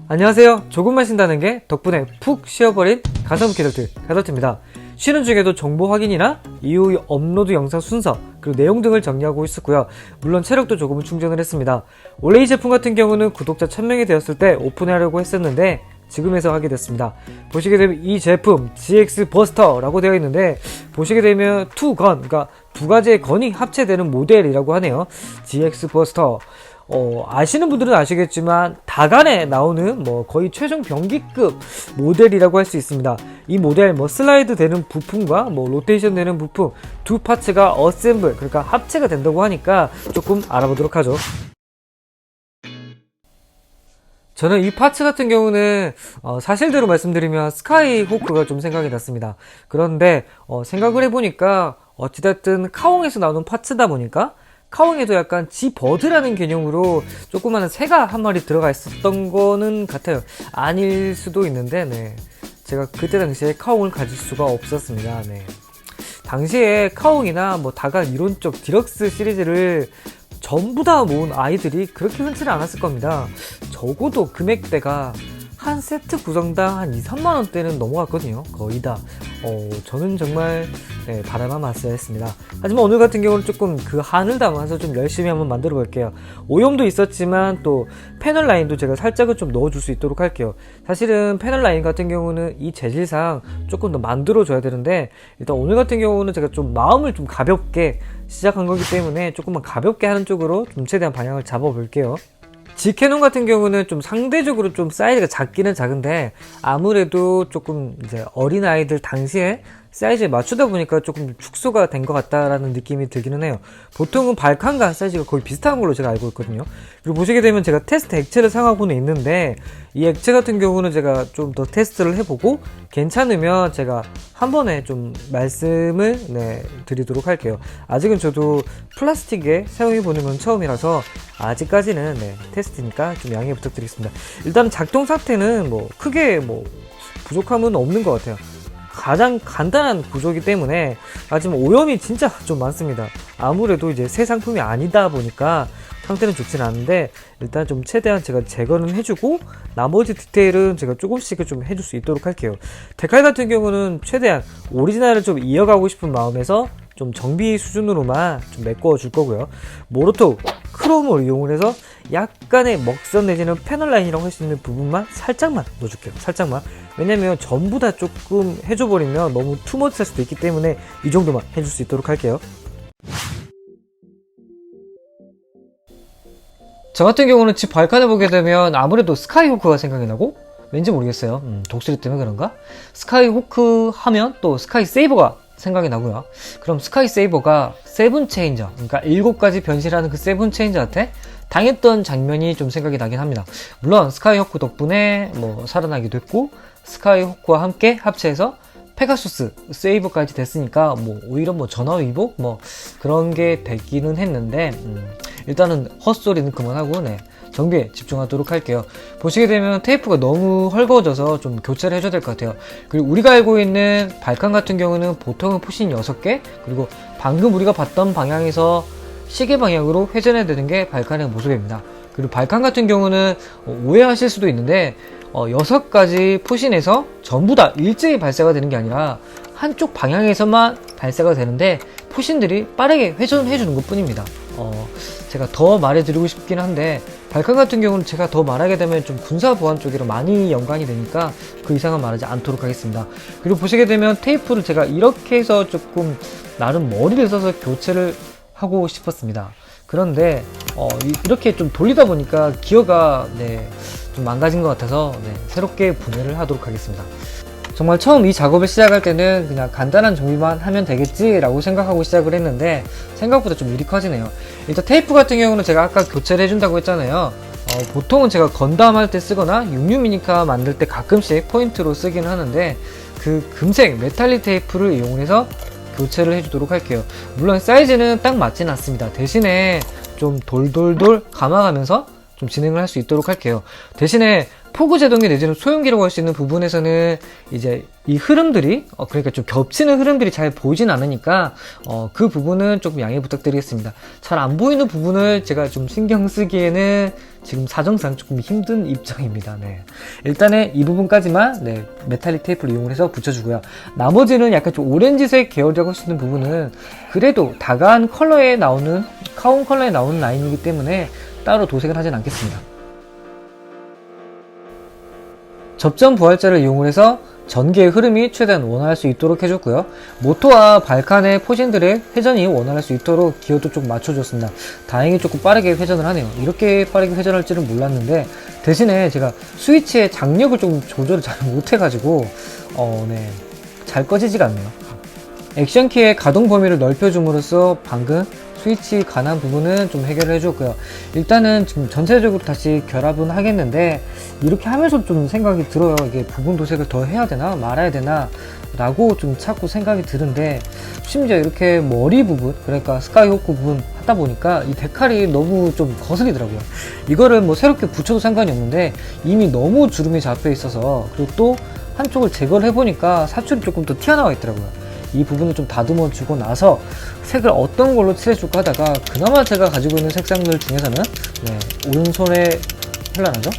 안녕하세요. 조금만 쉰다는 게 덕분에 푹 쉬어버린 가성비 게덜트 가덜트입니다. 쉬는 중에도 정보 확인이나 이후 업로드 영상 순서 그리고 내용 등을 정리하고 있었고요. 물론 체력도 조금은 충전을 했습니다. 원래 이 제품 같은 경우는 구독자 1000명이 되었을 때 오픈하려고 했었는데 지금에서 하게 됐습니다. 보시게 되면 이 제품 GX 버스터라고 되어 있는데 보시게 되면 투건, 그러니까 두 가지의 건이 합체되는 모델이라고 하네요. GX 버스터. 아시는 분들은 아시겠지만 다간에 나오는 거의 최종 병기급 모델이라고 할 수 있습니다. 이 모델 슬라이드 되는 부품과 로테이션 되는 부품 두 파츠가 어셈블, 그러니까 합체가 된다고 하니까 조금 알아보도록 하죠. 저는 이 파츠 같은 경우는 사실대로 말씀드리면 스카이호크가 좀 생각이 났습니다. 그런데 생각을 해보니까 어찌됐든 카옹에서 나오는 파츠다 보니까 카옹에도 약간 지버드라는 개념으로 조그마한 새가 한 마리 들어가 있었던 거는 같아요. 아닐 수도 있는데 네. 제가 그때 당시에 카옹을 가질 수가 없었습니다. 네. 당시에 카옹이나 다간 이론적 디럭스 시리즈를 전부 다 모은 아이들이 그렇게 흔치는 않았을 겁니다. 적어도 금액대가 한 세트 구성당 한 2-3만원대는 넘어갔거든요. 거의 다. 저는 정말 바람만 맞서야 했습니다. 하지만 오늘 같은 경우는 조금 그 한을 담아서 좀 열심히 한번 만들어 볼게요. 오염도 있었지만 또 패널 라인도 제가 살짝은 좀 넣어줄 수 있도록 할게요. 사실은 패널 라인 같은 경우는 이 재질상 조금 더 만들어 줘야 되는데 일단 오늘 같은 경우는 제가 좀 마음을 좀 가볍게 시작한 거기 때문에 조금만 가볍게 하는 쪽으로 좀 최대한 방향을 잡아 볼게요. G캐논 같은 경우는 좀 상대적으로 좀 사이즈가 작기는 작은데 아무래도 조금 이제 어린아이들 당시에 사이즈에 맞추다 보니까 조금 축소가 된 것 같다라는 느낌이 들기는 해요. 보통은 발칸과 사이즈가 거의 비슷한 걸로 제가 알고 있거든요. 그리고 보시게 되면 제가 테스트 액체를 사가고는 있는데 이 액체 같은 경우는 제가 좀 더 테스트를 해보고 괜찮으면 제가 한 번에 좀 말씀을 드리도록 할게요. 아직은 저도 플라스틱에 사용해보는 건 처음이라서 아직까지는 테스트니까 좀 양해 부탁드리겠습니다. 일단 작동 상태는 크게 부족함은 없는 것 같아요. 가장 간단한 구조이기 때문에 하지만 오염이 진짜 좀 많습니다. 아무래도 이제 새 상품이 아니다 보니까 상태는 좋진 않은데 일단 좀 최대한 제가 제거는 해주고 나머지 디테일은 제가 조금씩 좀 해줄 수 있도록 할게요. 데칼 같은 경우는 최대한 오리지널을 좀 이어가고 싶은 마음에서 좀 정비 수준으로만 좀 메꿔 줄 거고요. 모로토 크롬을 이용을 해서 약간의 먹선 내지는 패널 라인이라고 할 수 있는 부분만 살짝만 넣어줄게요. 살짝만. 왜냐면 전부 다 조금 해줘버리면 너무 투머치할 수도 있기 때문에 이 정도만 해줄 수 있도록 할게요. 저 같은 경우는 집 발칸을 보게 되면 아무래도 스카이호크가 생각이 나고 왠지 모르겠어요. 독수리 때문에 그런가? 스카이호크 하면 또 스카이세이버가 생각이 나고요. 그럼 스카이세이버가 세븐체인저, 그러니까 7가지 변신하는 그 세븐체인저한테 당했던 장면이 좀 생각이 나긴 합니다. 물론 스카이호크 덕분에 살아나기도 했고 스카이호크와 함께 합체해서 페가수스 세이버까지 됐으니까 오히려 전화위복 그런 게 되기는 했는데 일단은 헛소리는 그만하고 정비에 집중하도록 할게요. 보시게 되면 테이프가 너무 헐거워져서 좀 교체를 해줘야 될 것 같아요. 그리고 우리가 알고 있는 발칸 같은 경우는 보통은 푸신 6개, 그리고 방금 우리가 봤던 방향에서 시계 방향으로 회전해야 되는 게 발칸의 모습입니다. 그리고 발칸 같은 경우는 오해하실 수도 있는데 6가지 푸신에서 전부 다 일제히 발사가 되는 게 아니라 한쪽 방향에서만 발사가 되는데 푸신들이 빠르게 회전해 주는 것 뿐입니다. 제가 더 말해드리고 싶긴 한데 발칸 같은 경우는 제가 더 말하게 되면 좀 군사보안 쪽이랑 많이 연관이 되니까 그 이상은 말하지 않도록 하겠습니다. 그리고 보시게 되면 테이프를 제가 이렇게 해서 조금 나름 머리를 써서 교체를 하고 싶었습니다. 그런데 이렇게 좀 돌리다 보니까 기어가 좀 망가진 것 같아서 새롭게 분해를 하도록 하겠습니다. 정말 처음 이 작업을 시작할 때는 그냥 간단한 정비만 하면 되겠지 라고 생각하고 시작을 했는데 생각보다 좀 일이 커지네요. 일단 테이프 같은 경우는 제가 아까 교체를 해준다고 했잖아요. 보통은 제가 건담 할 때 쓰거나 66 미니카 만들 때 가끔씩 포인트로 쓰기는 하는데 그 금색 메탈릭 테이프를 이용해서 교체를 해주도록 할게요. 물론 사이즈는 딱 맞진 않습니다. 대신에 좀 돌돌돌 감아가면서 좀 진행을 할 수 있도록 할게요. 대신에 폭우 제동기 내지는 소형기라고 할 수 있는 부분에서는 이제 이 흐름들이 그러니까 좀 겹치는 흐름들이 잘 보이진 않으니까 그 부분은 조금 양해 부탁드리겠습니다. 잘 안 보이는 부분을 제가 좀 신경 쓰기에는 지금 사정상 조금 힘든 입장입니다. 네. 일단은 이 부분까지만 메탈릭 테이프를 이용해서 붙여주고요. 나머지는 약간 좀 오렌지색 계열이라고 할 수 있는 부분은 그래도 다가한 컬러에 나오는 카온 컬러에 나오는 라인이기 때문에 따로 도색을 하진 않겠습니다. 접점 부활자를 이용해서 전기의 흐름이 최대한 원활할 수 있도록 해줬고요. 모터와 발칸의 포진들의 회전이 원활할 수 있도록 기어도 좀 맞춰줬습니다. 다행히 조금 빠르게 회전을 하네요. 이렇게 빠르게 회전할 줄은 몰랐는데 대신에 제가 스위치의 장력을 좀 조절을 잘 못해가지고 잘 꺼지지가 않네요. 액션키의 가동 범위를 넓혀줌으로써 방금 스위치 관한 부분은 좀 해결을 해줬고요. 일단은 지금 전체적으로 다시 결합은 하겠는데 이렇게 하면서 좀 생각이 들어요. 이게 부분 도색을 더 해야 되나 말아야 되나 라고 좀 자꾸 생각이 드는데 심지어 이렇게 머리 부분 그러니까 스카이호크 부분 하다 보니까 이 데칼이 너무 좀 거슬리더라고요. 이거를 뭐 새롭게 붙여도 상관이 없는데 이미 너무 주름이 잡혀 있어서 그리고 또 한쪽을 제거를 해보니까 사출이 조금 더 튀어나와 있더라고요. 이 부분을 좀 다듬어 주고 나서 색을 어떤 걸로 칠해줄까 하다가 그나마 제가 가지고 있는 색상들 중에서는 오른손에 현란하죠?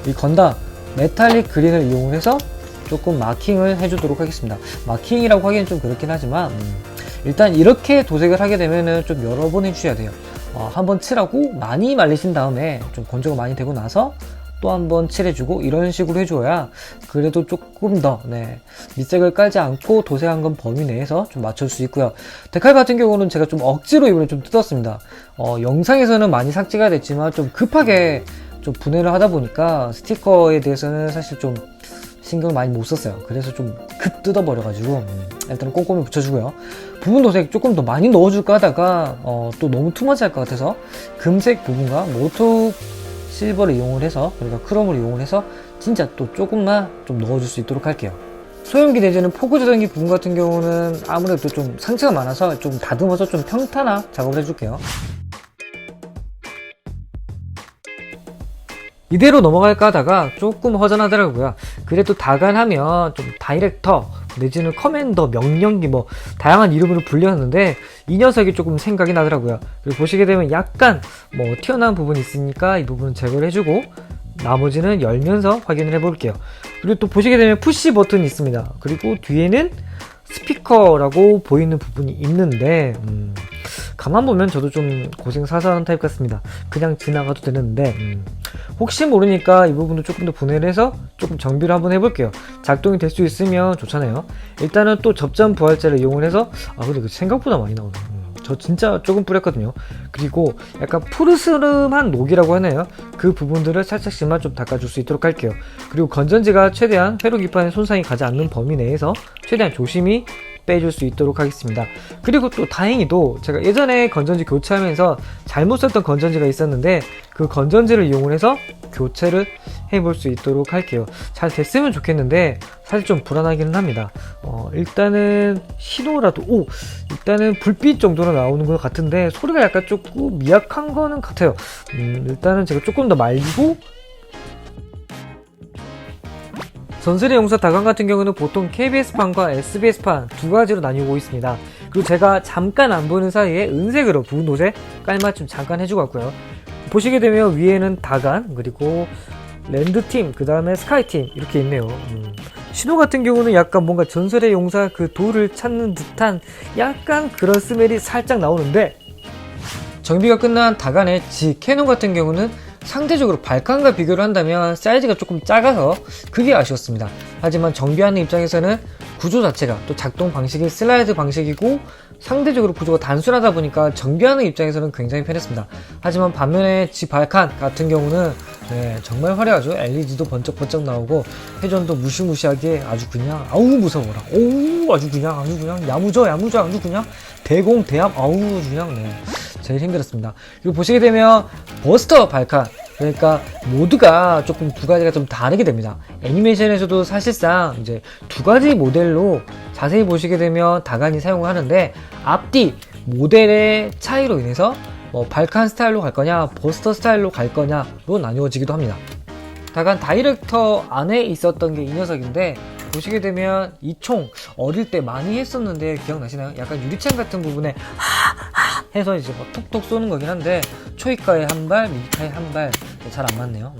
이 건담 메탈릭 그린을 이용해서 조금 마킹을 해주도록 하겠습니다. 마킹이라고 하기엔 좀 그렇긴 하지만 일단 이렇게 도색을 하게 되면은 좀 여러 번 해주셔야 돼요. 한번 칠하고 많이 말리신 다음에 좀 건조가 많이 되고 나서 또 한 번 칠해주고 이런 식으로 해줘야 그래도 조금 더 밑색을 깔지 않고 도색한 건 범위 내에서 좀 맞출 수 있고요. 데칼 같은 경우는 제가 좀 억지로 이번에 좀 뜯었습니다. 영상에서는 많이 삭제가 됐지만 좀 급하게 좀 분해를 하다 보니까 스티커에 대해서는 사실 좀 신경을 많이 못 썼어요. 그래서 좀 급 뜯어버려가지고 일단 꼼꼼히 붙여주고요. 부분 도색 조금 더 많이 넣어줄까 하다가 또 너무 투머치할 것 같아서 금색 부분과 모토 실버를 이용을 해서 그러니까 크롬을 이용을 해서 진짜 또 조금만 좀 넣어줄 수 있도록 할게요. 소형기 내지는 폭우 제동기 부분 같은 경우는 아무래도 좀 상처가 많아서 좀 다듬어서 좀 평탄화 작업을 해줄게요. 이대로 넘어갈까 하다가 조금 허전하더라고요. 그래도 다간하면 좀 다이렉터 내지는 커맨더, 명령기 뭐 다양한 이름으로 불렸는데 이 녀석이 조금 생각이 나더라고요. 그리고 보시게 되면 약간 뭐 튀어나온 부분이 있으니까 이 부분은 제거를 해주고 나머지는 열면서 확인을 해볼게요. 그리고 또 보시게 되면 푸시 버튼이 있습니다. 그리고 뒤에는 스피커라고 보이는 부분이 있는데 가만 보면 저도 좀 고생사사한 타입 같습니다. 그냥 지나가도 되는데 혹시 모르니까 이 부분도 조금 더 분해를 해서 조금 정비를 한번 해볼게요. 작동이 될 수 있으면 좋잖아요. 일단은 또 접점 부활자를 이용을 해서 근데 생각보다 많이 나오네. 저 진짜 조금 뿌렸거든요. 그리고 약간 푸르스름한 녹이라고 하나요? 그 부분들을 살짝씩만 좀 닦아줄 수 있도록 할게요. 그리고 건전지가 최대한 회로 기판에 손상이 가지 않는 범위 내에서 최대한 조심히 빼줄 수 있도록 하겠습니다. 그리고 또 다행히도 제가 예전에 건전지 교체하면서 잘못 썼던 건전지가 있었는데 그 건전지를 이용을 해서 교체를 해볼 수 있도록 할게요. 잘 됐으면 좋겠는데 사실 좀 불안하기는 합니다. 일단은 신호라도 일단은 불빛 정도로 나오는 것 같은데 소리가 약간 조금 미약한 거는 같아요. 일단은 제가 조금 더 말리고 전설의 용사 다간 같은 경우는 보통 KBS판과 SBS판 두 가지로 나뉘고 있습니다. 그리고 제가 잠깐 안 보는 사이에 은색으로 부분 도색 깔맞춤 잠깐 해주고 왔고요. 보시게 되면 위에는 다간 그리고 랜드팀 그 다음에 스카이팀 이렇게 있네요. 신호 같은 경우는 약간 뭔가 전설의 용사 그 돌을 찾는 듯한 약간 그런 스멜이 살짝 나오는데 정비가 끝난 다간의 G캐논 같은 경우는 상대적으로 발칸과 비교를 한다면 사이즈가 조금 작아서 그게 아쉬웠습니다. 하지만 정비하는 입장에서는 구조 자체가 또 작동 방식이 슬라이드 방식이고 상대적으로 구조가 단순하다 보니까 정비하는 입장에서는 굉장히 편했습니다. 하지만 반면에 G 발칸 같은 경우는 정말 화려하죠. LED도 번쩍번쩍 나오고 회전도 무시무시하게 아주 그냥 무서워라. 아주 그냥 야무져 아주 그냥 대공 대합 그냥 제일 힘들었습니다. 그리고 보시게 되면 버스터 발칸 그러니까 모드가 조금 두 가지가 좀 다르게 됩니다. 애니메이션에서도 사실상 이제 두 가지 모델로 자세히 보시게 되면 다간이 사용을 하는데 앞뒤 모델의 차이로 인해서 발칸 스타일로 갈 거냐 버스터 스타일로 갈 거냐로 나뉘어지기도 합니다. 다간 다이렉터 안에 있었던 게 이 녀석인데, 보시게 되면 이 총 어릴 때 많이 했었는데 기억나시나요? 약간 유리창 같은 부분에 해서 이제 뭐 톡톡 쏘는 거긴 한데, 초이카에 한 발, 미카에 한 발, 잘 안 맞네요.